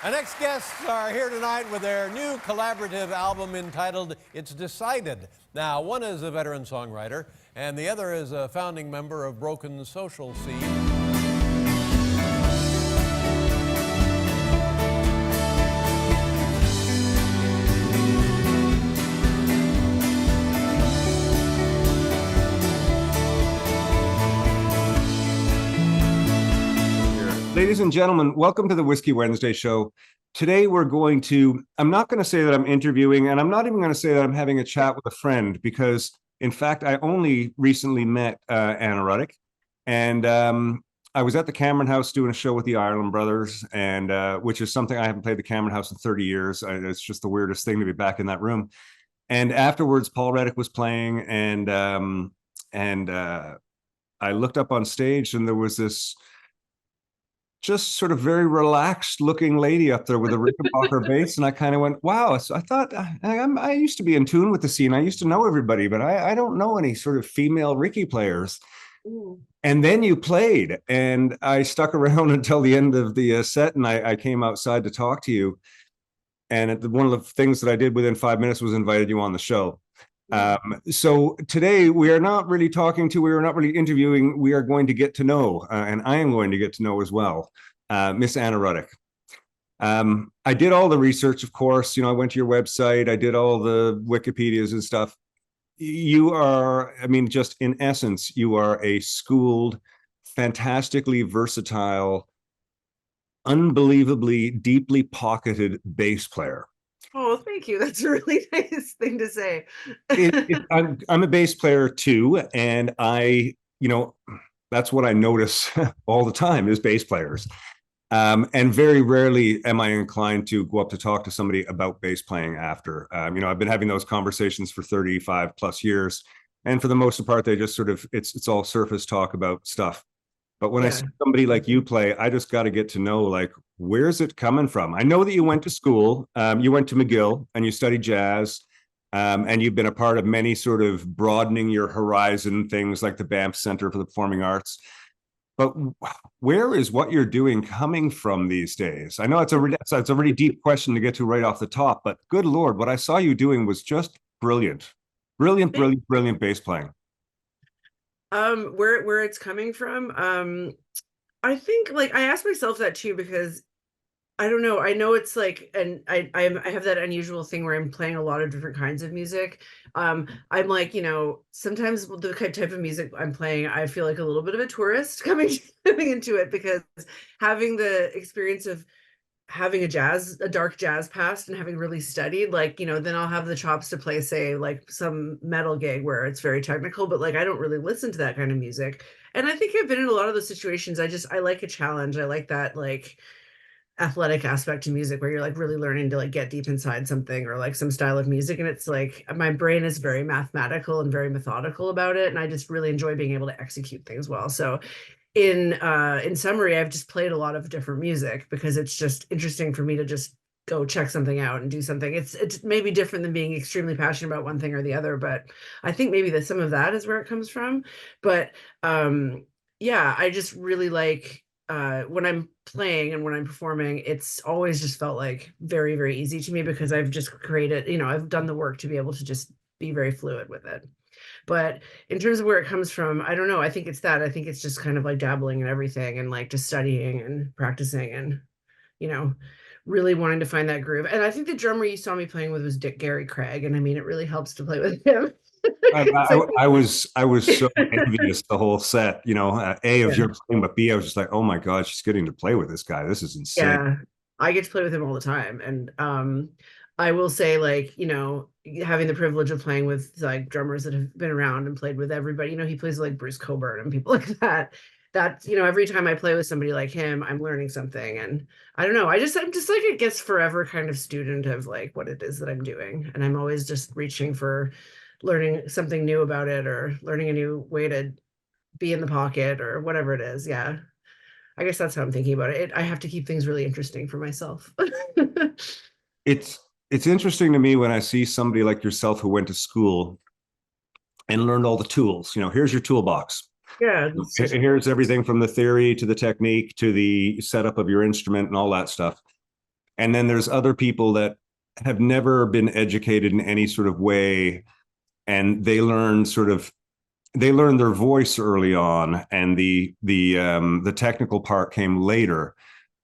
Our next guests are here tonight with their new collaborative album entitled It's Decided. Now, one is a veteran songwriter, and the other is a founding member of Broken Social Scene. Ladies and gentlemen, welcome to the Whiskey Wednesday show. Today I'm not going to say that I'm interviewing, and I'm not even going to say that I'm having a chat with a friend, because in fact, I only recently met Anna Ruddick, and I was at the Cameron House doing a show with the Ireland Brothers, and which is something I haven't played the Cameron House in 30 years. It's just the weirdest thing to be back in that room. And afterwards, Paul Reddick was playing, and I looked up on stage, and there was this just sort of very relaxed looking lady up there with a Rickenbacker bass. And I kind of went, wow. So I thought I used to be in tune with the scene. I used to know everybody, but I don't know any sort of female Ricky players. Ooh. And then you played, and I stuck around until the end of the set, and I came outside to talk to you. And one of the things that I did within 5 minutes was invited you on the show. So today we are not really interviewing, we are going to get to know, and I am going to get to know as well, Miss Anna Ruddick. I did all the research, of course. I went to your website, I did all the Wikipedias and stuff. You are, just in essence, you are a schooled, fantastically versatile, unbelievably deeply pocketed bass player. Oh, thank you. That's a really nice thing to say. I'm a bass player too, and that's what I notice all the time is bass players. And very rarely am I inclined to go up to talk to somebody about bass playing after. I've been having those conversations for 35 plus years, and for the most part, they just sort of it's all surface talk about stuff. But when I see somebody like you play, I just got to get to know, like, where's it coming from? I know that you went to school, you went to McGill, and you studied jazz, and you've been a part of many sort of broadening your horizon things like the Banff Center for the Performing Arts. But where is what you're doing coming from these days? I know it's a really deep question to get to right off the top, but good Lord, what I saw you doing was just brilliant. Brilliant bass playing. Where it's coming from, I think, like, I asked myself that too, because I don't know. I know it's like, and I have that unusual thing where I'm playing a lot of different kinds of music. I'm like, sometimes the type of music I'm playing, I feel like a little bit of a tourist coming into it, because having the experience of having a dark jazz past and having really studied, like, then I'll have the chops to play, say, like some metal gig where it's very technical, but like I don't really listen to that kind of music. And I think I've been in a lot of those situations. I like a challenge. I like that, like, athletic aspect to music where you're like really learning to like get deep inside something or like some style of music. And it's like my brain is very mathematical and very methodical about it. And I just really enjoy being able to execute things well. So in summary, I've just played a lot of different music because it's just interesting for me to just go check something out and do something. It's maybe different than being extremely passionate about one thing or the other, but I think maybe that some of that is where it comes from. But I just really like when I'm playing and when I'm performing, it's always just felt like very, very easy to me because I've just created, I've done the work to be able to just be very fluid with it. But in terms of where it comes from, I don't know. I think it's just kind of like dabbling in everything and like just studying and practicing and, really wanting to find that groove. And I think the drummer you saw me playing with was Gary Craig. And it really helps to play with him. I was so envious the whole set, A, of your playing, but B, I was just like, oh my God, she's getting to play with this guy. This is insane. Yeah, I get to play with him all the time. And I will say, like, having the privilege of playing with like drummers that have been around and played with everybody, he plays like Bruce Coburn and people like that. Every time I play with somebody like him, I'm learning something. And I don't know, I'm just like a guess forever kind of student of like what it is that I'm doing. And I'm always just reaching for learning something new about it or learning a new way to be in the pocket or whatever it is. Yeah. I guess that's how I'm thinking about it. I have to keep things really interesting for myself. It's interesting to me when I see somebody like yourself who went to school and learned all the tools. Here's your toolbox. Yeah. Here's everything from the theory to the technique to the setup of your instrument and all that stuff. And then there's other people that have never been educated in any sort of way, and they learn their voice early on, and the technical part came later.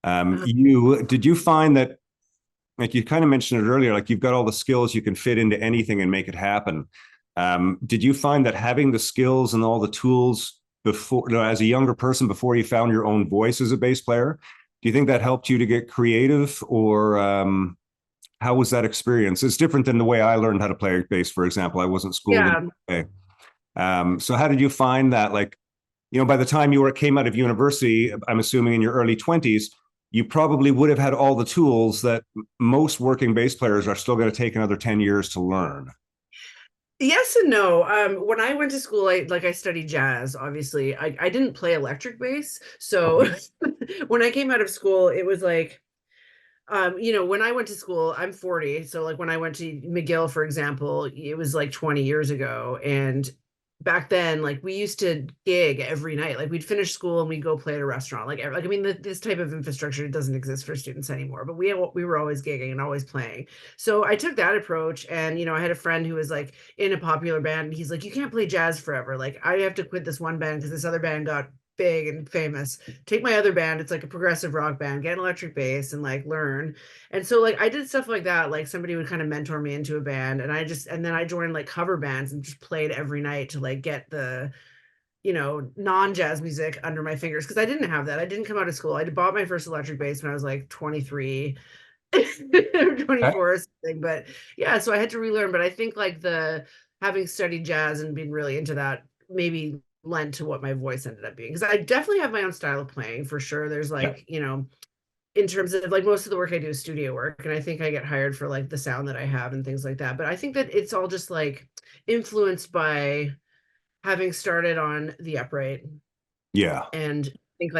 Did you find that, like you kind of mentioned it earlier, like you've got all the skills, you can fit into anything and make it happen. Did you find that having the skills and all the tools before, as a younger person, before you found your own voice as a bass player, do you think that helped you to get creative, or how was that experience? It's different than the way I learned how to play bass, for example. I wasn't schooled in that way. So how did you find that? Like, by the time you came out of university, I'm assuming in your early 20s, you probably would have had all the tools that most working bass players are still going to take another 10 years to learn. Yes and no. When I went to school, I studied jazz, obviously. I didn't play electric bass. So when I came out of school, it was like, when I went to school, I'm 40. So like when I went to McGill, for example, it was like 20 years ago. And back then, like we used to gig every night. Like we'd finish school and we'd go play at a restaurant. I mean, this type of infrastructure doesn't exist for students anymore, but we were always gigging and always playing. So I took that approach, and I had a friend who was like in a popular band, and he's like, you can't play jazz forever. Like I have to quit this one band because this other band got big and famous. Take my other band, it's like a progressive rock band, get an electric bass and like learn. And so like I did stuff like that. Like somebody would kind of mentor me into a band, and then I joined like cover bands and just played every night to like get the non-jazz music under my fingers, because I didn't have that. I didn't come out of school. I bought my first electric bass when I was like 23 24 or something. But yeah, so I had to relearn. But I think like the having studied jazz and being really into that maybe lent to what my voice ended up being, because I definitely have my own style of playing for sure. There's like in terms of like most of the work I do is studio work, and I think I get hired for like the sound that I have and things like that. But I think that it's all just like influenced by having started on the upright. Yeah. And I think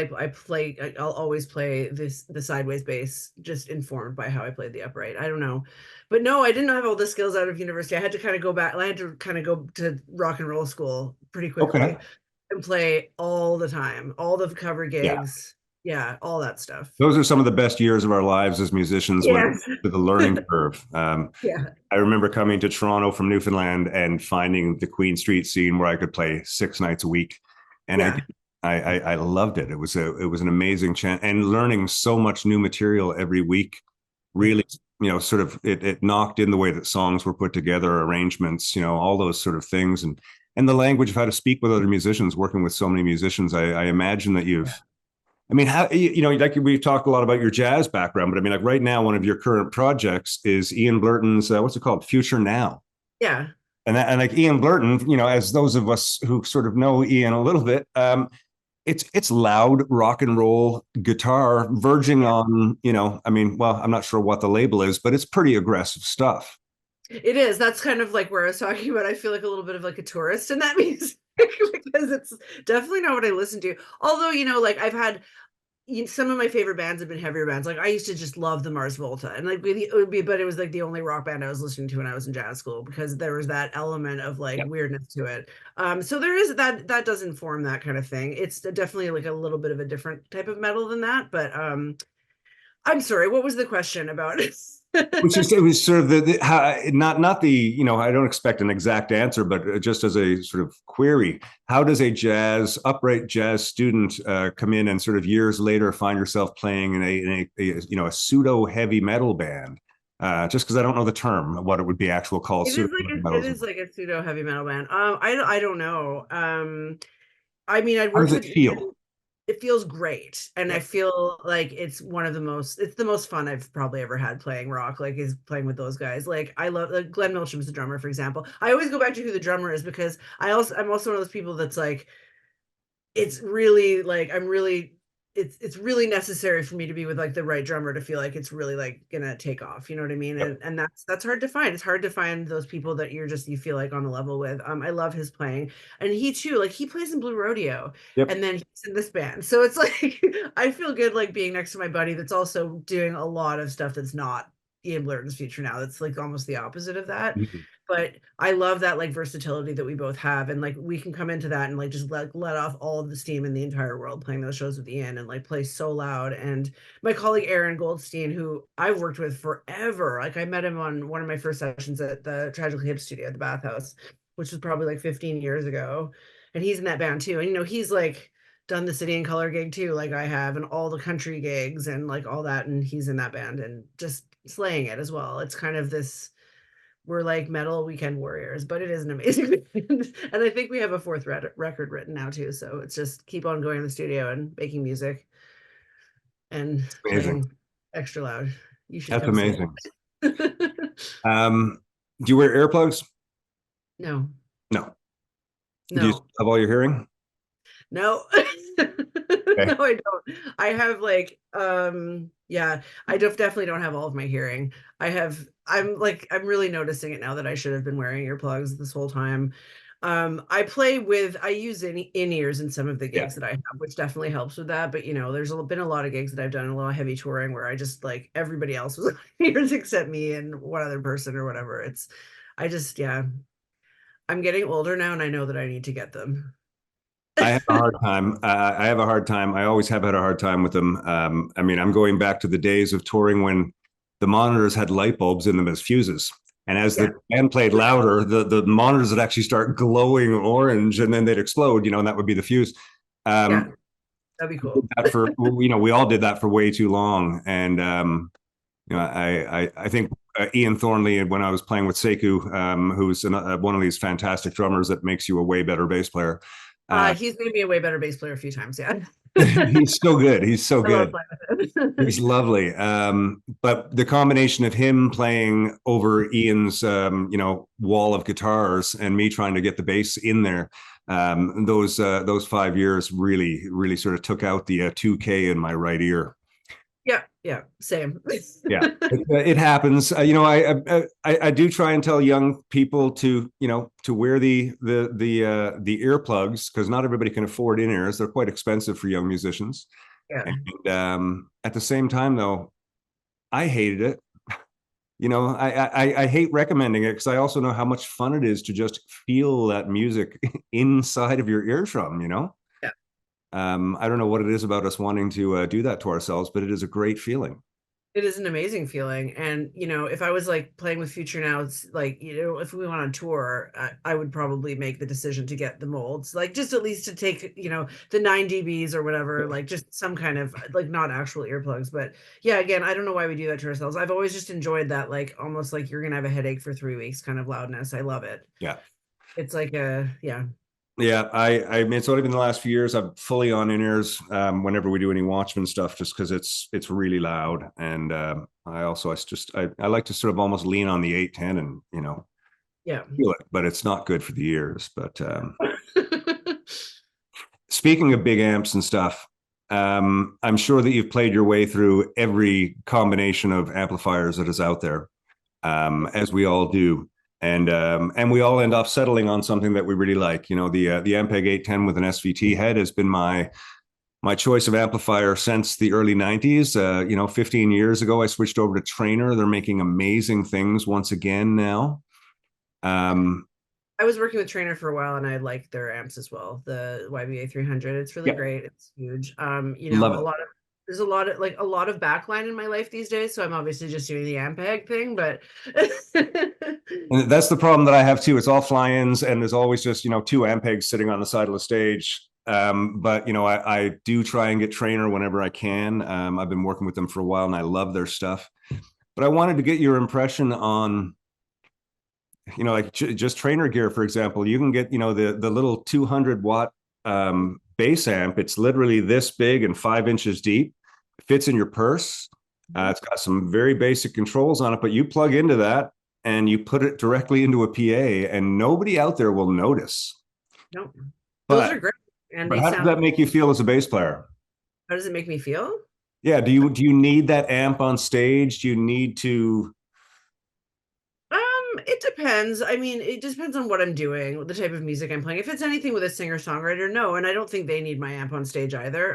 like I'll always play the sideways bass, just informed by how I played the upright. I don't know. But no, I didn't have all the skills out of university. I had to kind of go back. I had to kind of go to rock and roll school pretty quickly. Okay. And play all the time, all the cover Yeah. gigs. Yeah, all that stuff. Those are some of the best years of our lives as musicians, when Yes. to the learning curve. Yeah. I remember coming to Toronto from Newfoundland and finding the Queen Street scene where I could play 6 nights a week, and Yeah. I loved it. It was an amazing chance, and learning so much new material every week. Really, sort of it knocked in the way that songs were put together, arrangements, all those sort of things, and the language of how to speak with other musicians. Working with so many musicians, I imagine that you've. I mean, how like we've talked a lot about your jazz background, but I mean, like right now, one of your current projects is Ian Blurton's what's it called, Future Now. Yeah. And like Ian Blurton, as those of us who sort of know Ian a little bit, it's loud rock and roll guitar, verging on, I mean, well, I'm not sure what the label is, but it's pretty aggressive stuff. It is. That's kind of like where I was talking about. I feel like a little bit of like a tourist in that music because it's definitely not what I listen to. Although, like I've had some of my favorite bands have been heavier bands. Like I used to just love the Mars Volta, and like but it was like the only rock band I was listening to when I was in jazz school, because there was that element of like weirdness to it. So there is that does inform that kind of thing. It's definitely like a little bit of a different type of metal than that. But I'm sorry, what was the question about it? It was sort of not the, I don't expect an exact answer, but just as a sort of query, how does a upright jazz student come in and sort of years later find yourself playing in a pseudo heavy metal band? Just because I don't know the term, what it would be actual called. It is like a pseudo heavy metal band. I don't know. I mean, I worked with feel? It feels great, and I feel like it's the most fun I've probably ever had playing rock, like is playing with those guys. Like I love like Glenn Milcham's the drummer, for example. I always go back to who the drummer is, because I'm also one of those people that's like, it's really like it's really necessary for me to be with like the right drummer to feel like it's really like gonna take off, you know what I mean? And that's hard to find. It's hard to find those people that you feel like on the level with. I love his playing, and he too, like he plays in Blue Rodeo, and then he's in this band, so it's like I feel good like being next to my buddy that's also doing a lot of stuff that's not Ian Blurton's Future Now. That's like almost the opposite of that. Mhm. But I love that like versatility that we both have, and like we can come into that and like just let off all of the steam in the entire world playing those shows with Ian and like play so loud. And my colleague Aaron Goldstein, who I've worked with forever, like I met him on one of my first sessions at the Tragically Hip studio at the Bathhouse, which was probably like 15 years ago, and he's in that band too. And he's like done the City and Color gig too, like I have, and all the country gigs and like all that, and he's in that band and just slaying it as well. It's kind of this, we're like metal weekend warriors, but it is an amazing band. And I think we have a fourth record written now too, so it's just keep on going in the studio and making music and Amazing. playing extra loud. You should That's come see amazing. it. Do you wear earplugs? No, No. Do you no. have all your hearing? No. Okay. No, I don't. I have like yeah, I definitely don't have all of my hearing. I'm really noticing it now that I should have been wearing earplugs this whole time. I use in-ears in some of the Yeah. gigs that I have, which definitely helps with that. But there's been a lot of gigs that I've done, a lot of heavy touring where I just like everybody else was ears except me and one other person or whatever. Yeah, I'm getting older now and I know that I need to get them. I have a hard time. I have a hard time. I always have had a hard time with them. I mean, I'm going back to the days of touring when the monitors had light bulbs in them as fuses. And as Yeah, the band played louder, the monitors would actually start glowing orange and then they'd explode, and that would be the fuse. yeah, Um, that'd be cool. we all did that for way too long. And, I think Ian Thornley, when I was playing with Sekou, who's one of these fantastic drummers that makes you a way better bass player. He's made me a way better bass player a few times. Yeah. He's so good. He's so I love good. playing with him. He's lovely. But the combination of him playing over Ian's, wall of guitars and me trying to get the bass in there, those 5 years really, really sort of took out the 2K in my right ear. Yeah, same. Yeah, it happens. I do try and tell young people to wear the earplugs, because not everybody can afford in-ears. They're quite expensive for young musicians. Yeah. And at the same time, though, I hated it. I hate recommending it because I also know how much fun it is to just feel that music inside of your eardrum. Yeah. I don't know what it is about us wanting to do that to ourselves, but it is a great feeling. It is an amazing feeling. And, if I was like playing with Future Now, it's like, if we went on tour, I would probably make the decision to get the molds, like just at least to take, the 9 dBs or whatever, like just some kind of like not actual earplugs. But yeah, again, I don't know why we do that to ourselves. I've always just enjoyed that, like almost like you're going to have a headache for 3 weeks kind of loudness. I love it. Yeah. It's like yeah. Yeah, I mean, it's only been the last few years I'm fully on in-ears whenever we do any Watchmen stuff, just because it's really loud. And I like to sort of almost lean on the 810 and Yeah. feel it, but it's not good for the ears. But speaking of big amps and stuff, I'm sure that you've played your way through every combination of amplifiers that is out there, as we all do. And we all end up settling on something that we really like. The Ampeg 810 with an SVT head has been my choice of amplifier since the early 90s. 15 years ago, I switched over to Trainer. They're making amazing things once again now. I was working with Trainer for a while and I like their amps as well. The YBA 300, it's really great. It's huge. There's a lot of backline in my life these days, so I'm obviously just doing the Ampeg thing, but And that's the problem that I have too. It's all fly-ins, and there's always just 2 Ampegs sitting on the side of the stage. But I do try and get Trainer whenever I can. I've been working with them for a while, and I love their stuff. But I wanted to get your impression on, like just Trainer gear, for example. You can get the little 200 watt bass amp. It's literally this big and 5 inches deep. It fits in your purse. It's got some very basic controls on it, but you plug into that and you put it directly into a PA, and nobody out there will notice. Nope. Those are great. And but how does that make you feel as a bass player? How does it make me feel? Yeah. Do you need that amp on stage? Do you need to? It depends. I mean, it just depends on what I'm doing, the type of music I'm playing. If it's anything with a singer-songwriter, no. And I don't think they need my amp on stage either.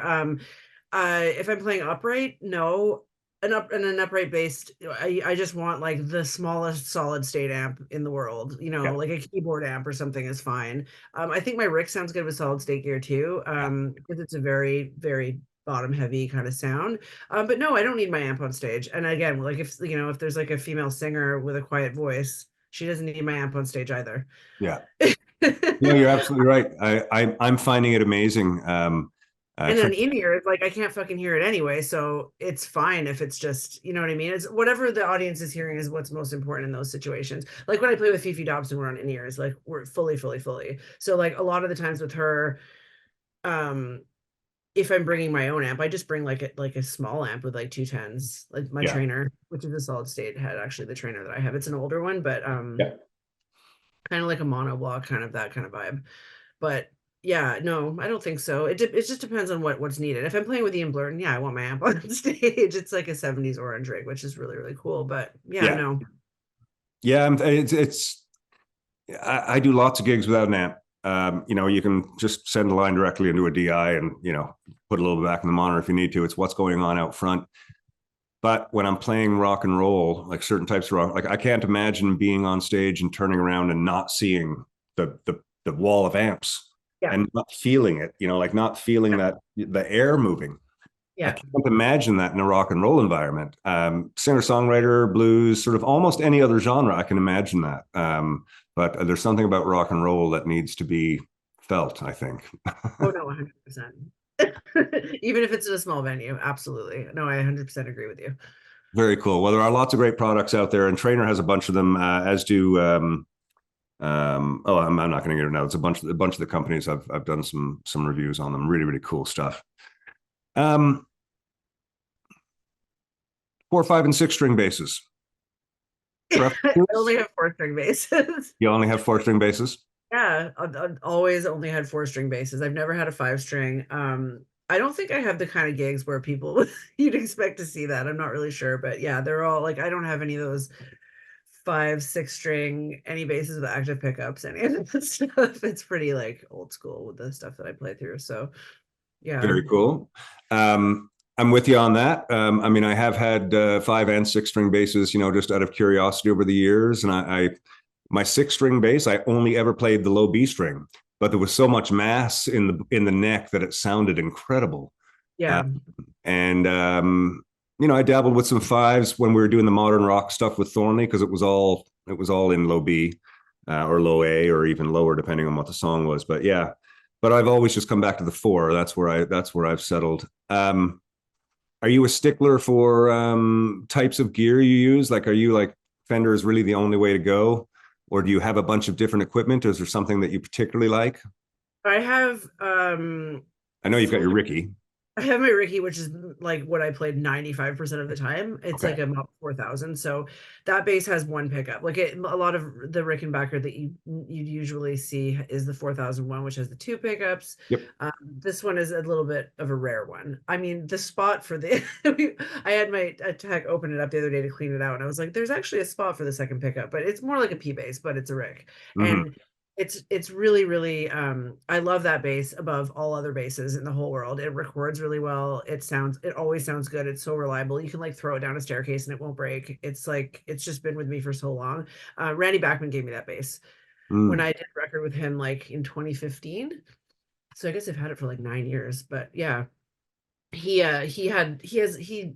If I'm playing upright, no. an upright bass. I just want like the smallest solid state amp in the world, Yeah. like a keyboard amp or something is fine. I think my Rick sounds good with solid state gear too, because it's a very, very bottom heavy kind of sound. But no, I don't need my amp on stage. And again, like if there's like a female singer with a quiet voice, she doesn't need my amp on stage either. Yeah. No, you're absolutely right. I'm finding it amazing. And then in-ear, like I can't fucking hear it anyway, so it's fine if it's just, you know what I mean? It's whatever the audience is hearing is what's most important in those situations. Like when I play with Fifi Dobson, we're on in-ears, like we're fully. So like a lot of the times with her, if I'm bringing my own amp, I just bring like a small amp with like 210s, like my trainer, which is a solid state head, actually the trainer that I have. It's an older one, but kind of like a monoblock, kind of that kind of vibe. But yeah, no, I don't think so. It just depends on what's needed. If I'm playing with Ian Blurton, yeah, I want my amp on stage. It's like a 70s orange rig, which is really, really cool. But yeah, no. Yeah, I do lots of gigs without an amp. You can just send a line directly into a DI and, put a little bit back in the monitor if you need to. It's what's going on out front. But when I'm playing rock and roll, like certain types of rock, like I can't imagine being on stage and turning around and not seeing the wall of amps and not feeling it, like not feeling that the air moving. I can't imagine that in a rock and roll environment. Singer-songwriter, blues, sort of almost any other genre, I can imagine that. But there's something about rock and roll that needs to be felt, I think. Oh, no, 100%. Even if it's in a small venue, absolutely. No, I 100% agree with you. Very cool. Well, there are lots of great products out there, and Trainer has a bunch of them, as do I'm not going to get it now. It's a bunch of the companies. I've done some reviews on them. Really, really cool stuff. 4, 5, and 6 string basses. I only have 4 string basses. You only have 4 string basses? Yeah, I've always only had 4 string basses. I've never had a 5 string. I don't think I have the kind of gigs where people you'd expect to see that. I'm not really sure, but yeah, they're all like, I don't have any of those 5, 6 string, any basses with active pickups, any of that stuff. It's pretty like old school with the stuff that I play through. So yeah. Very cool. I'm with you on that. I have had 5 and 6 string basses, just out of curiosity over the years. And my 6 string bass, I only ever played the low B string, but there was so much mass in the neck that it sounded incredible. Yeah. I dabbled with some 5s when we were doing the modern rock stuff with Thornley, because it was all in low B or low A or even lower, depending on what the song was. But yeah, but I've always just come back to the 4. That's where I've settled. Are you a stickler for types of gear you use? Like, are you like Fender is really the only way to go? Or do you have a bunch of different equipment? Is there something that you particularly like? I have I know you've got your Ricky. I have my Ricky, which is like what I played 95% of the time. It's like a Mach 4000. So that bass has 1 pickup. Like a lot of the Rickenbacker that you usually see is the 4001, which has the 2 pickups. Yep. This one is a little bit of a rare one. I mean, the spot for the I had my tech open it up the other day to clean it out, and I was like, there's actually a spot for the 2nd pickup, but it's more like a P bass, but it's a Rick. And it's really, really, I love that bass above all other basses in the whole world. It records really well. It always sounds good. It's so reliable. You can like throw it down a staircase and it won't break. It's like, it's just been with me for so long. Randy Bachman gave me that bass when I did a record with him, like in 2015. So I guess I've had it for like 9 years, but yeah. He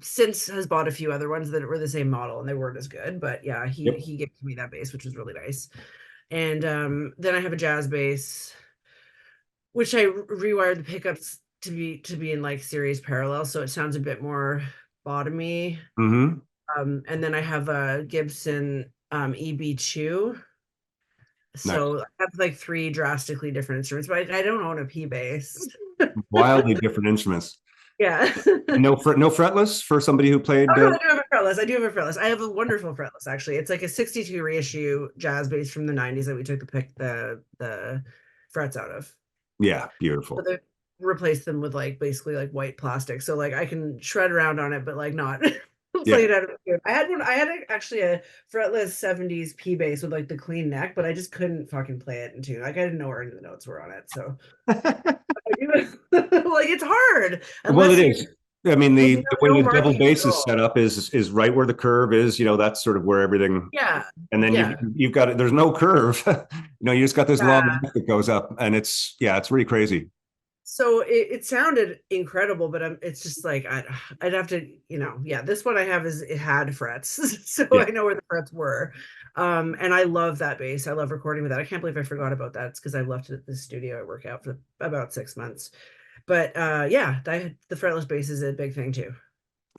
since has bought a few other ones that were the same model and they weren't as good, but yeah, he gave me that bass, which was really nice. And then I have a jazz bass, which I rewired the pickups to be in like series parallel, so it sounds a bit more bottomy. And then I have a Gibson EB2. So I have like 3 drastically different instruments, but I don't own a P bass. Wildly different instruments. Yeah. No fretless for somebody who played. Oh, no, I do have a fretless. I have a wonderful fretless, actually. It's like a 62 reissue jazz bass from the 90s that we took the frets out of. Yeah, beautiful. So they replaced them with like basically like white plastic. So like I can shred around on it, but like not play it out of the tune. I had actually a fretless 70s P bass with like the clean neck, but I just couldn't fucking play it in tune. Like I didn't know where any of the notes were on it. So like it's hard. Well, it is. I mean, Well, the way no the double markings bass at is all. set up is right where the curve is. That's sort of where everything. Yeah, And then yeah. you've got it. There's no curve. You just got this long Yeah. neck that goes up, and it's really crazy. So it sounded incredible, but it's just like I'd have to, yeah. This one I have it had frets, so Yeah, I know where the frets were. And I love that bass. I love recording with that. I can't believe I forgot about that. It's because I left it at the studio I work out for about 6 months. But yeah, the fretless bass is a big thing too.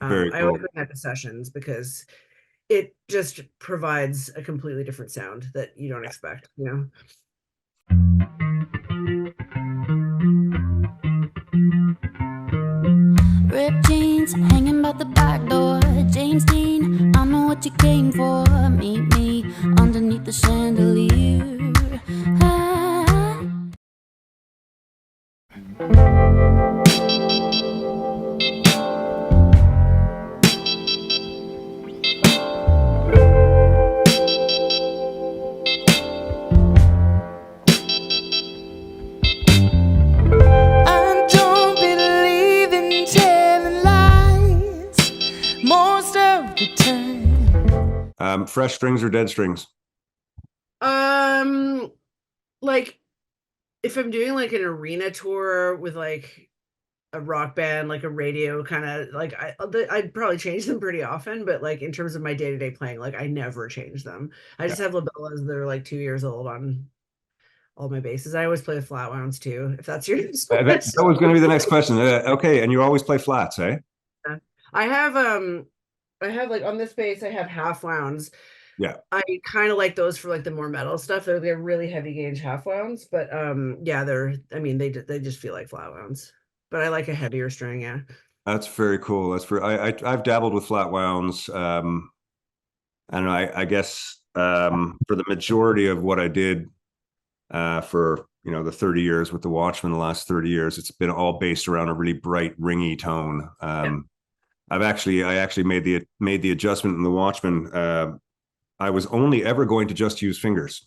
very I always cool. bring that to sessions because it just provides a completely different sound that you don't expect, Ripped jeans hanging by the back door. James Dean, I know what you came for. Meet me underneath the chandelier. Ah. I don't believe in telling lies most of the time. Fresh strings or dead strings? Like if I'm doing like an arena tour with like a rock band, like a radio kind of like I'd probably change them pretty often, but like in terms of my day-to-day playing, like I never change them. I Yeah. just have labellas that are like 2 years old on all my basses. I always play the flat wounds too, if that's your next That was going to be the next question. Okay, and you always play flats, eh? I have I have like on this bass I have half wounds. Yeah. I kind of like those for like the more metal stuff. They're really heavy gauge half wounds, but yeah, I mean they just feel like flat wounds. But I like a heavier string, yeah. That's very cool. I've dabbled with flat wounds. I don't know. I guess for the majority of what I did for the 30 years with the Watchmen, the last 30 years, it's been all based around a really bright, ringy tone. Yeah. I actually made the adjustment in the Watchmen. I was only ever going to just use fingers.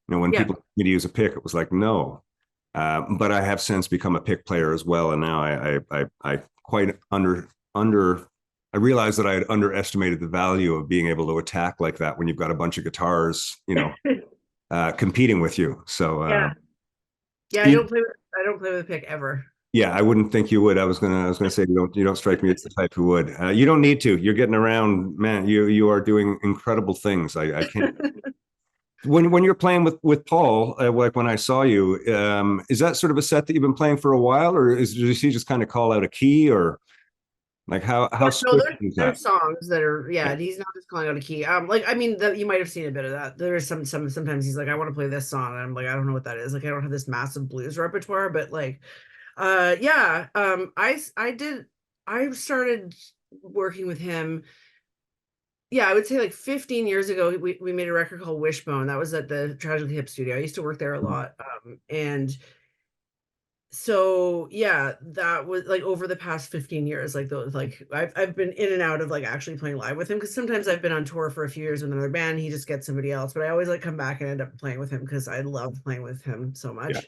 When Yeah. people asked me to use a pick, it was like no. But I have since become a pick player as well, and now I quite I realized that I had underestimated the value of being able to attack like that when you've got a bunch of guitars, competing with you. So Yeah. Yeah, you, I don't play with a pick ever. yeah, I wouldn't think you would. I was gonna say you don't strike me as the type who would. You don't need to. You're getting around, man. You are doing incredible things. I can't. When you're playing with Paul, like when I saw you, is that sort of a set that you've been playing for a while, or does he just kind of call out a key, or like how No, strict is that? there's songs that are, Yeah, yeah, he's not just calling out a key. Like I mean that you might have seen a bit of that. There is sometimes he's like, I want to play this song, and I'm like, I don't know what that is. Like I don't have this massive blues repertoire, but like yeah, I started working with him. Yeah, I would say like 15 years ago, we made a record called Wishbone. That was at the Tragically Hip studio. I used to work there a lot. And so yeah, that was like over the past 15 years, like those like I've been in and out of like actually playing live with him because sometimes I've been on tour for a few years with another band, he just gets somebody else, but I always like come back and end up playing with him because I love playing with him so yeah. much.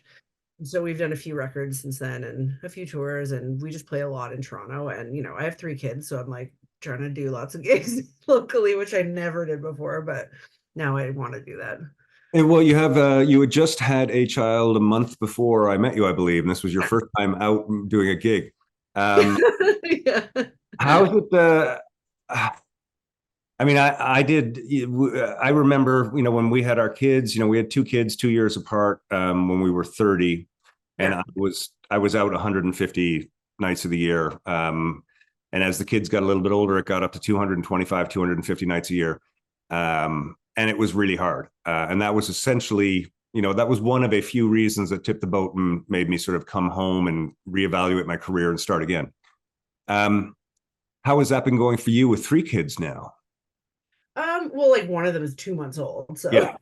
So we've done a few records since then and a few tours, and we just play a lot in Toronto. And I have 3 kids, so I'm like trying to do lots of gigs locally, which I never did before, but now I want to do that. And well, you had just had a child a month before I met you, I believe, and this was your first time out doing a gig. Yeah. How is it? I mean, I remember, when we had our kids, we had 2 kids 2 years apart, when we were 30, and Yeah. I was out 150 nights of the year. And as the kids got a little bit older, it got up to 225, 250 nights a year. And it was really hard. And that was essentially, that was one of a few reasons that tipped the boat and made me sort of come home and reevaluate my career and start again. How has that been going for you with 3 kids now? Well, like one of them is 2 months old, so Yeah.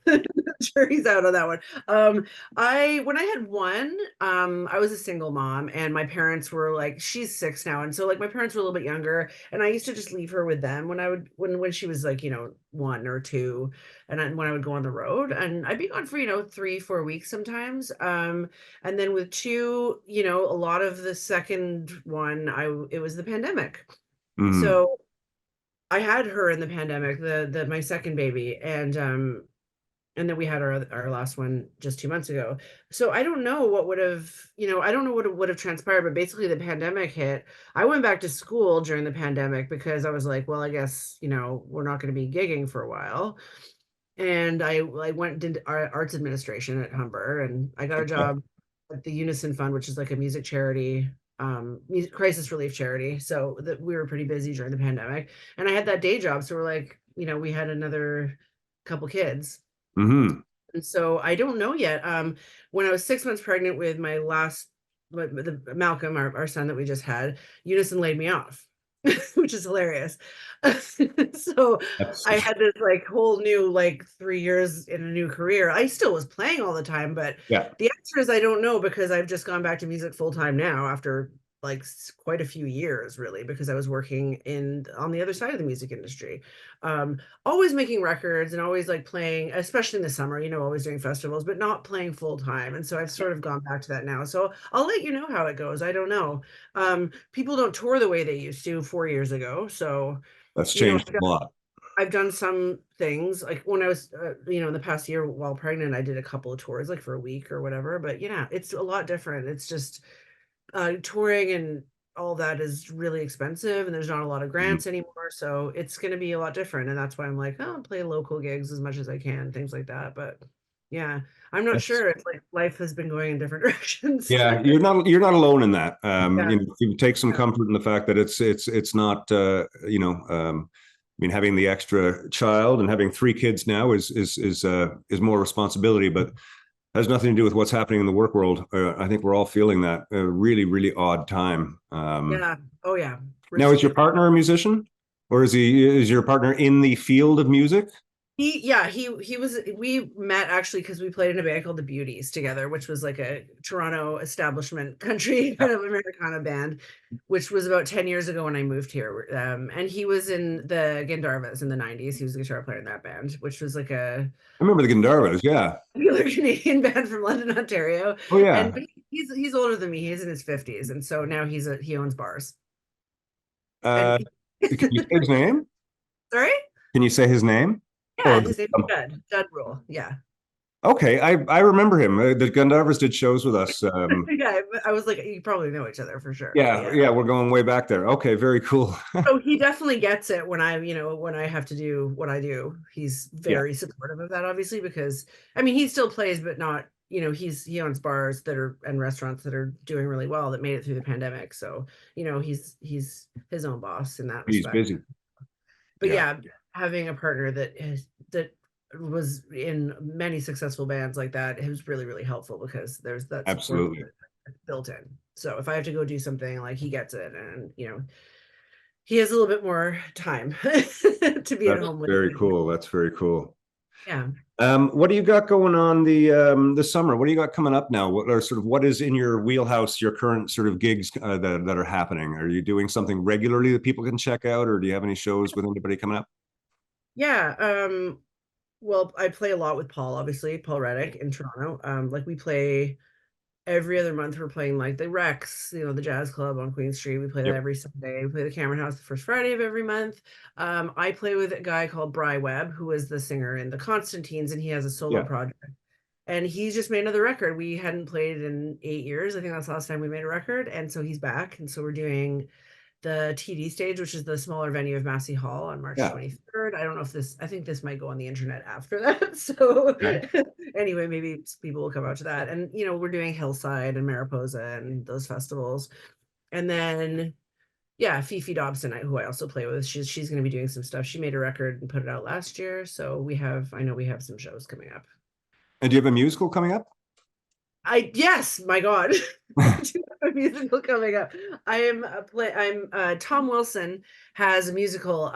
Jury's out on that one. When I had one, I was a single mom, and my parents were like, she's 6 now, and so like my parents were a little bit younger, and I used to just leave her with them when she was like 1 or 2, and when I would go on the road, and I'd be gone for 3-4 weeks sometimes. And then with 2, a lot of the second one, it was the pandemic, Mhm. so I had her in the pandemic, the my second baby, and then we had our last one just 2 months ago. So I don't know what would have, I don't know what would have transpired, but basically the pandemic hit. I went back to school during the pandemic because I was like, well, I guess, we're not going to be gigging for a while. And I went into arts administration at Humber, and I got a Okay. job at the Unison Fund, which is like a music charity, crisis relief charity. So that we were pretty busy during the pandemic, and I had that day job. So we're like, we had another couple kids. Hmm. And so I don't know yet. When I was 6 months pregnant with my last, Malcolm, our son that we just had, Unison laid me off, which is hilarious. So That's I had this like whole new, like 3 years in a new career. I still was playing all the time, but yeah. the answer is I don't know, because I've just gone back to music full time now after like quite a few years, really, because I was working on the other side of the music industry. Always making records and always like playing, especially in the summer, always doing festivals, but not playing full time. And so I've sort of gone back to that now. So I'll let you know how it goes. I don't know. People don't tour the way they used to 4 years ago. So, That's you know, changed a lot. I've done some things like when I was, in the past year while pregnant, I did a couple of tours like for a week or whatever. But it's a lot different. It's just touring and all that is really expensive, and there's not a lot of Mhm. grants anymore, so it's going to be a lot different. And that's why I'm like, oh, I'll play local gigs as much as I can, things like that. But yeah, I'm not That's sure. It's like life has been going in different directions. Yeah, you're not alone in that. Yeah, You take some yeah, comfort in the fact that it's not I mean, having the extra child and having 3 kids now is more responsibility, but has nothing to do with what's happening in the work world. I think we're all feeling that a really, really odd time. yeah. Oh yeah, Now, Ritts is your partner a musician, or is your partner in the field of music? he was, we met actually because we played in a band called the Beauties together, which was like a Toronto establishment country kind of Americana band, which was about 10 years ago when I moved here. And he was in the Gandharvas in the 90s. He was a guitar player in that band, which was like a I remember the Gandharvas. Yeah. popular Canadian band from London, Ontario. Oh yeah. And he's older than me. He's in his 50s, and so now he owns bars. Uh, And can you say his name? sorry? Can you say his name? Yeah, Or his name's Judd Rule. Yeah. okay, I remember him. The Gandharvas did shows with us. Yeah, I was like, you probably know each other for sure. But Yeah, yeah. yeah, we're going way back there. Okay, very cool. So he definitely gets it when when I have to do what I do. He's Yeah, very supportive of that, obviously, because I mean, he still plays, but not, he owns bars that are, and restaurants that are doing really well, that made it through the pandemic. So, he's his own boss in that he's respect. busy. But Yeah, yeah, having a partner that was in many successful bands like that, it was really, really helpful because there's that support absolutely. built in. So if I have to go do something, like, he gets it, and he has a little bit more time to be at That's home with very me. cool. That's very cool. Yeah. What do you got going on the summer? What do you got coming up now? What is in your wheelhouse? Your current sort of gigs that are happening? Are you doing something regularly that people can check out, or do you have any shows with anybody coming up? Yeah. Well, I play a lot with Paul, obviously, Paul Ruddick in Toronto. Like, we play every other month. We're playing like the Rex, the jazz club on Queen Street. We play that Yep. every Sunday. We play the Cameron House the first Friday of every month. I play with a guy called Bry Webb, who is the singer in the Constantines, and he has a solo Yeah. project. And he's just made another record. We hadn't played in 8 years. I think that's the last time we made a record. And so he's back. And so we're doing the TD stage, which is the smaller venue of Massey Hall, on March Yeah. 23rd. I don't know if I think this might go on the internet after that. So Okay. anyway, maybe people will come out to that. And, we're doing Hillside and Mariposa and those festivals. And then, yeah, Fifi Dobson, who I also play with, she's going to be doing some stuff. She made a record and put it out last year. So I know we have some shows coming up. And do you have a musical coming up? Yes, my God. I do have a musical coming up. Tom Wilson has a musical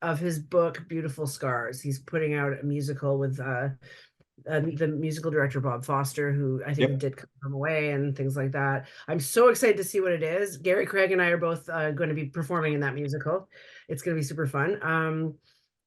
of his book Beautiful Scars. He's putting out a musical with the musical director Bob Foster, who I think Yep. did Come Away and things like that. I'm so excited to see what it is. Gary Craig and I are both going to be performing in that musical. It's going to be super fun.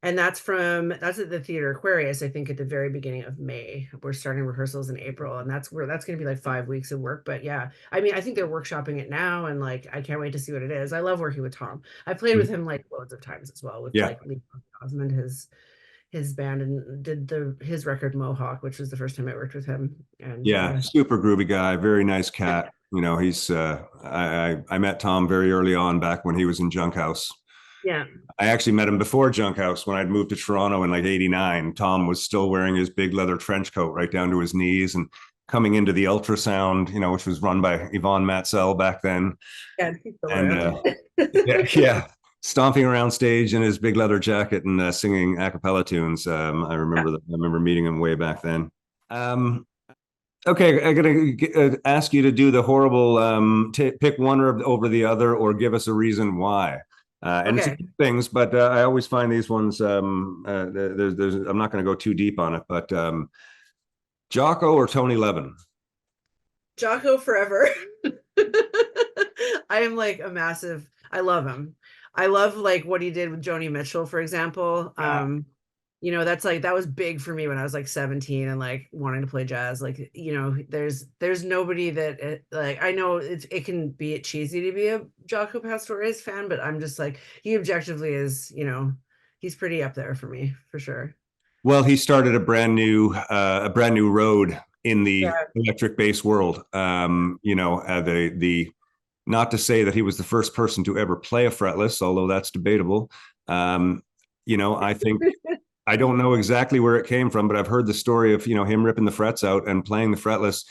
And that's at the Theater Aquarius, I think, at the very beginning of May. We're starting rehearsals in April, and that's going to be like 5 weeks of work. But yeah, I mean, I think they're workshopping it now, and like I can't wait to see what it is. I love working with Tom. I played with him like loads of times as well, with Yeah. like Lee Osmond, his band, and did his record Mohawk, which was the first time I worked with him. And Yeah, super groovy guy, very nice cat. You know, he's I met Tom very early on, back when he was in Junk House. yeah. I actually met him before Junk House when I'd moved to Toronto in like '89. Tom was still wearing his big leather trench coat right down to his knees and coming into the ultrasound, you know, which was run by Yvonne Matsell back then. Yeah, And yeah, stomping around stage in his big leather jacket and singing a cappella tunes. I remember that. I remember meeting him way back then. Okay, I'm gonna ask you to do the horrible pick one over the other, or give us a reason why. And it's things, but I always find these ones. I'm not going to go too deep on it, but Jocko or Tony Levin? Jocko forever. I am like a massive. I love him. I love like what he did with Joni Mitchell, for example. You know, that's like, that was big for me when I was like 17 and like wanting to play jazz. Like, you know, there's nobody that like, I know it can be cheesy to be a Jaco Pastorius fan, but I'm just like, he objectively is, you know, he's pretty up there for me, for sure. Well, he started a brand new road in the electric bass world. You know, the not to say that he was the first person to ever play a fretless, although that's debatable. You know, I think I don't know exactly where it came from, but I've heard the story of, you know, him ripping the frets out and playing the fretless.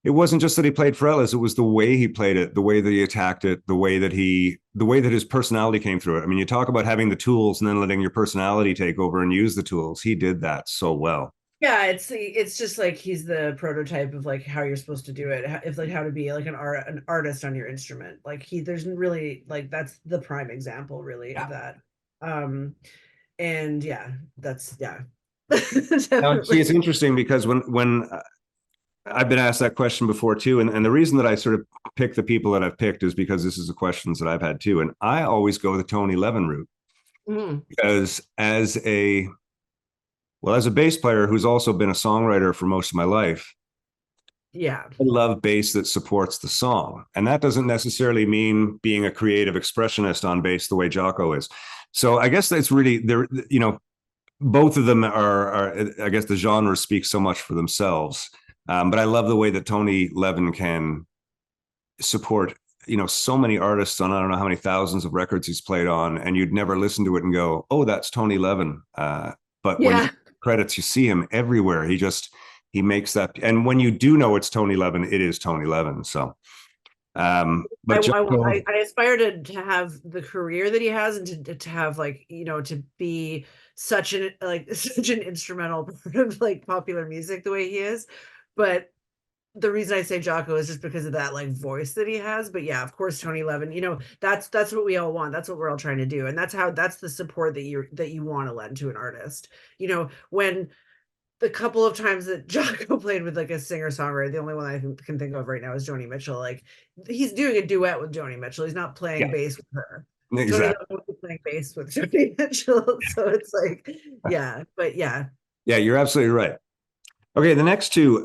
It wasn't just that he played fretless, it was the way he played it, the way that he attacked it, the way that his personality came through it. I mean, you talk about having the tools and then letting your personality take over and use the tools. He did that so well. Yeah, it's just like he's the prototype of like how you're supposed to do it. If like how to be like an artist on your instrument. Like there's really like, that's the prime example really of that. And yeah, that's Now, see, it's interesting because when I've been asked that question before too, and the reason that I sort of pick the people that I've picked is because this is the questions that I've had too, and I always go the Tony Levin route because as a bass player who's also been a songwriter for most of my life, I love bass that supports the song, and that doesn't necessarily mean being a creative expressionist on bass the way Jocko is. So I guess that's really there. You know, both of them are I guess the genres speak so much for themselves. But I love the way that Tony Levin can support, you know, so many artists on I don't know how many thousands of records he's played on, and you'd never listen to it and go, "Oh, that's Tony Levin." But when you credits, you see him everywhere. He makes that, and when you do know it's Tony Levin, it is Tony Levin. So. But I aspire to have the career that he has, and to have like, you know, to be such an instrumental part of like popular music the way he is. But the reason I say Jocko is just because of that like voice that he has. But yeah, of course, Tony Levin, you know, that's what we all want. That's what we're all trying to do. And that's the support that you want to lend to an artist. You know, when the couple of times that Jocko played with like a singer-songwriter, the only one I can think of right now is Joni Mitchell. Like he's doing a duet with Joni Mitchell. He's not playing bass with her. Exactly. Playing bass with Joni Mitchell. So it's like, but yeah. Yeah, you're absolutely right. Okay, the next two,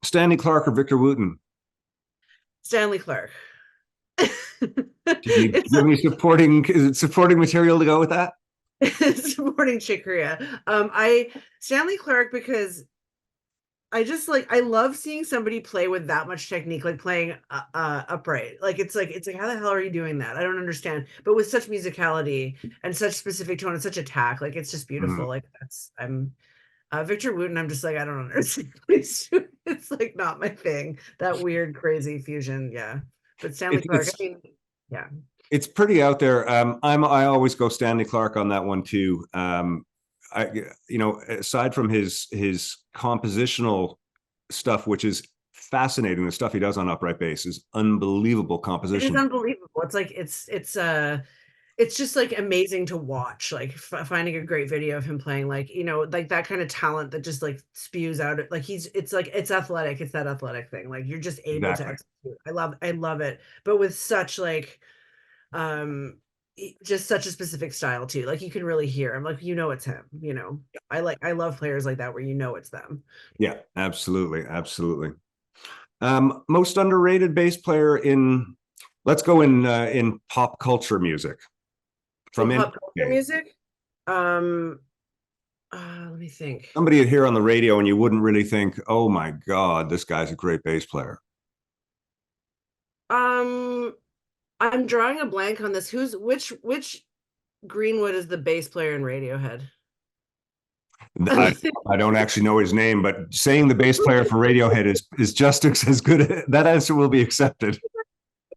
Stanley Clarke or Victor Wooten? Stanley Clarke. Do you have any supporting material to go with that? Supporting Chick Corea. Stanley Clarke, because I love seeing somebody play with that much technique, like playing upright. Like it's like how the hell are you doing that? I don't understand. But with such musicality and such specific tone and such attack, like it's just beautiful. Like I'm Victor Wooten, I'm just like, I don't understand. It's like not my thing. That weird, crazy fusion. Yeah. But Stanley Clarke, I mean, yeah. It's pretty out there. I always go Stanley Clarke on that one too. You know, aside from his compositional stuff, which is fascinating, the stuff he does on upright bass is unbelievable composition. It's unbelievable. It's like it's just like amazing to watch, like finding a great video of him playing, like, you know, like that kind of talent that just like spews out, like it's like, it's athletic, it's that athletic thing, like you're just able to Exactly. execute. I love it, but with such like just such a specific style too, like you can really hear him, like, you know, it's him, you know. I love players like that where you know it's them. Yeah, absolutely, absolutely. Most underrated bass player in, let's go in pop culture music. From In pop culture any music, let me think. somebody you'd hear on the radio and you wouldn't really think, oh my God, this guy's a great bass player. I'm drawing a blank on this. Which Greenwood is the bass player in Radiohead? I don't actually know his name, but saying the bass player for Radiohead is just as good. That answer will be accepted.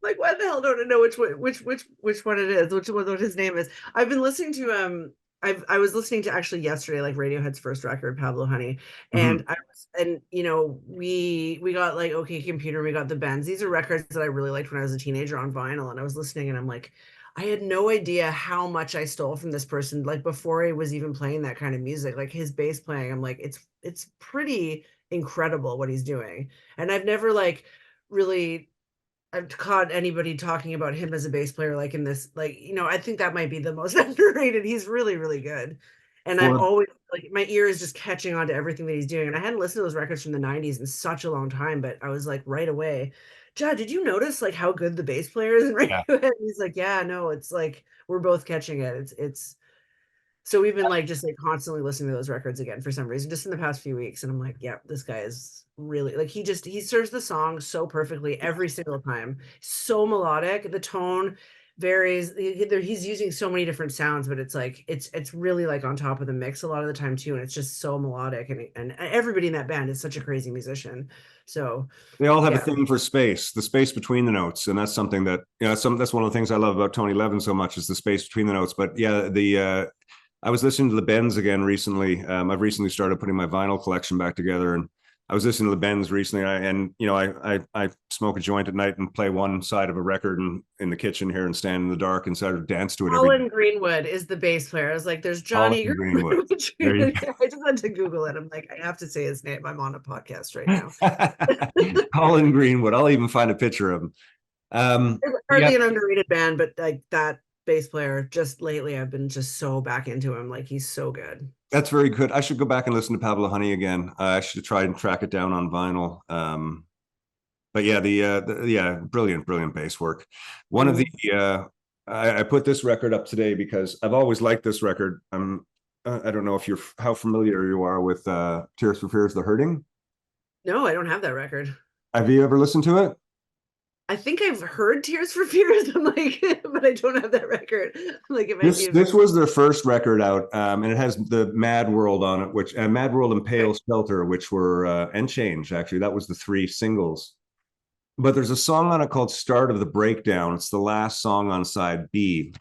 Like, why the hell don't I know which one it is, what his name is? I've been listening to I was listening to actually yesterday, like Radiohead's first record, Pablo Honey, and you know, we got like OK Computer, we got the Bends. These are records that I really liked when I was a teenager on vinyl, and I was listening and I'm like, I had no idea how much I stole from this person, like before he was even playing that kind of music, like his bass playing. I'm like, it's pretty incredible what he's doing. And I've never like really I've caught anybody talking about him as a bass player, like in this, like, you know, I think that might be the most underrated. He's really, really good. And I'm Well, always like, my ear is just catching on to everything that he's doing. And I hadn't listened to those records from the 90s in such a long time, but I was like right away, Judd, did you notice like how good the bass player is in yeah. Radiohead? He's like, yeah, no, it's like, we're both catching it. It's, so we've been like just like constantly listening to those records again for some reason, just in the past few weeks. And I'm like, yeah, this guy is really like, he serves the song so perfectly every single time. So melodic. The tone varies. He's using so many different sounds, but it's like it's really like on top of the mix a lot of the time too. And it's just so melodic. And everybody in that band is such a crazy musician. So They all have a yeah. thing for space, the space between the notes, and that's something that, you know, that's one of the things I love about Tony Levin so much, is the space between the notes. But yeah, I was listening to the Bends again recently. I've recently started putting my vinyl collection back together, and I was listening to the Bends recently. And you know, I smoke a joint at night and play one side of a record in the kitchen here and stand in the dark and sort of dance to it every Colin Greenwood is the bass player. I was like, there's Johnny Greenwood. I just had to Google it. I'm like, I have to say his name. I'm on a podcast right now. Colin Greenwood. I'll even find a picture of him. Hardly an underrated band, but like that bass player, just lately I've been just so back into him. Like, he's so good. That's very good. I should go back and listen to Pablo Honey again. I should try and track it down on vinyl. But yeah, the brilliant bass work. One of the I put this record up today because I've always liked this record. I don't know if how familiar you are with Tears for Fears, The Hurting. No, I don't have that record. Have you ever listened to it? I think I've heard Tears for Fears. I'm like, but I don't have that record. I'm like, this was their first record out, and it has the Mad World on it, which Mad World and Pale Shelter, which were and Change. Actually, that was the 3 singles. But there's a song on it called Start of the Breakdown. It's the last song on side B.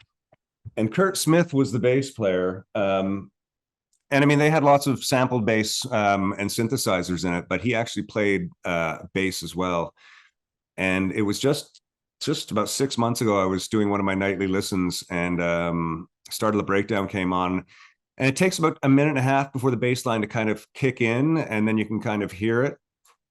And Kurt Smith was the bass player. And I mean, they had lots of sampled bass and synthesizers in it, but he actually played bass as well. And it was just about 6 months ago, I was doing one of my nightly listens, and Start of the Breakdown came on. And it takes about a minute and a half before the bass line to kind of kick in, and then you can kind of hear it.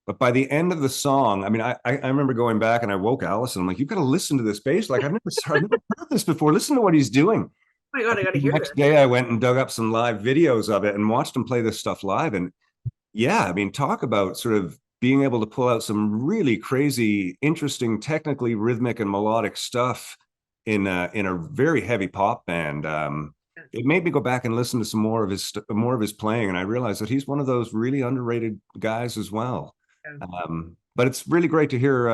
But by the end of the song, I mean, I remember going back and I woke Allison. I'm like, you've got to listen to this bass. Like, I've never heard this before. Listen to what he's doing. Oh my God, I got to hear it. The next day, I went and dug up some live videos of it and watched him play this stuff live. And yeah, I mean, talk about sort of being able to pull out some really crazy, interesting, technically rhythmic and melodic stuff in a very heavy pop band. It made me go back and listen to some more of his playing, and I realized that he's one of those really underrated guys as well. But it's really great to hear.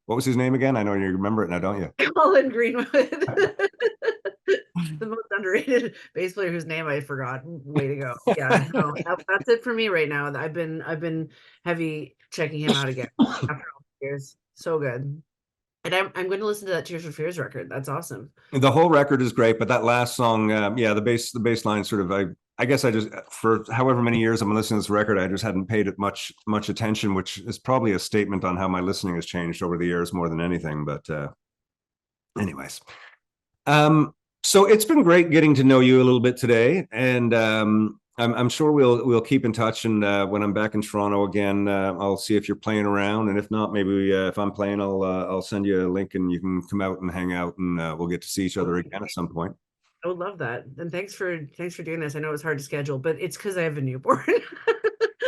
What was his name again? I know you remember it now, don't you? Colin Greenwood, the most underrated bass player whose name I forgot. Way to go! Yeah, no, that's it for me right now. I've been heavy checking him out again after all the years. So good. And I'm going to listen to that Tears for Fears record. That's awesome. The whole record is great, but that last song, the bass line sort of, I guess I just, for however many years I'm listening to this record, I just hadn't paid it much attention, which is probably a statement on how my listening has changed over the years more than anything. But anyways, So it's been great getting to know you a little bit today, and I'm sure we'll keep in touch. And when I'm back in Toronto again, I'll see if you're playing around, and if not, maybe if I'm playing, I'll send you a link, and you can come out and hang out, and we'll get to see each other again at some point. I would love that. And thanks for doing this. I know it's hard to schedule, but it's because I have a newborn.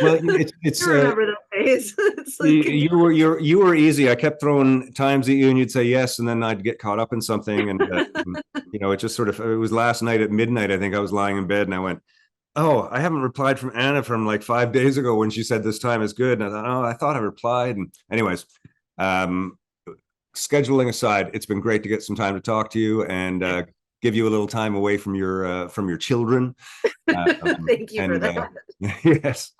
Well, it's I remember those days. It's like, you were easy. I kept throwing times at you, and you'd say yes, and then I'd get caught up in something, and it just sort of. It was last night at midnight. I think I was lying in bed, and I went, "Oh, I haven't replied from Anna from like 5 days ago when she said this time is good." And I thought, "Oh, I thought I replied." And anyways, scheduling aside, it's been great to get some time to talk to you and give you a little time away from your children. thank you for that. Yes.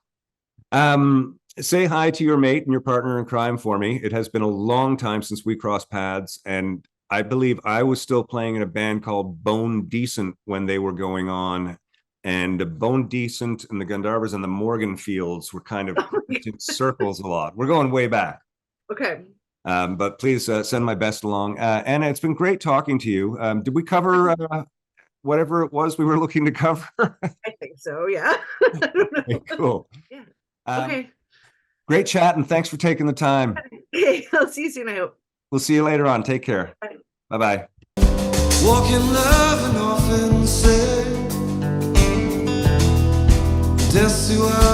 Say hi to your mate and your partner in crime for me. It has been a long time since we crossed paths, and I believe I was still playing in a band called Bone Decent when they were going on, and Bone Decent and the Gandharvas and the Morganfields were kind of in circles a lot. We're going way back. Okay. But please send my best along. Anna, it's been great talking to you. Did we cover whatever it was we were looking to cover? I think so, yeah. I don't know. Okay, cool. Yeah. Okay. Great chat, and thanks for taking the time. Okay, I'll see you soon, I hope. We'll see you later on. Take care. Bye. Bye-bye. Walk in love and often say, death to us.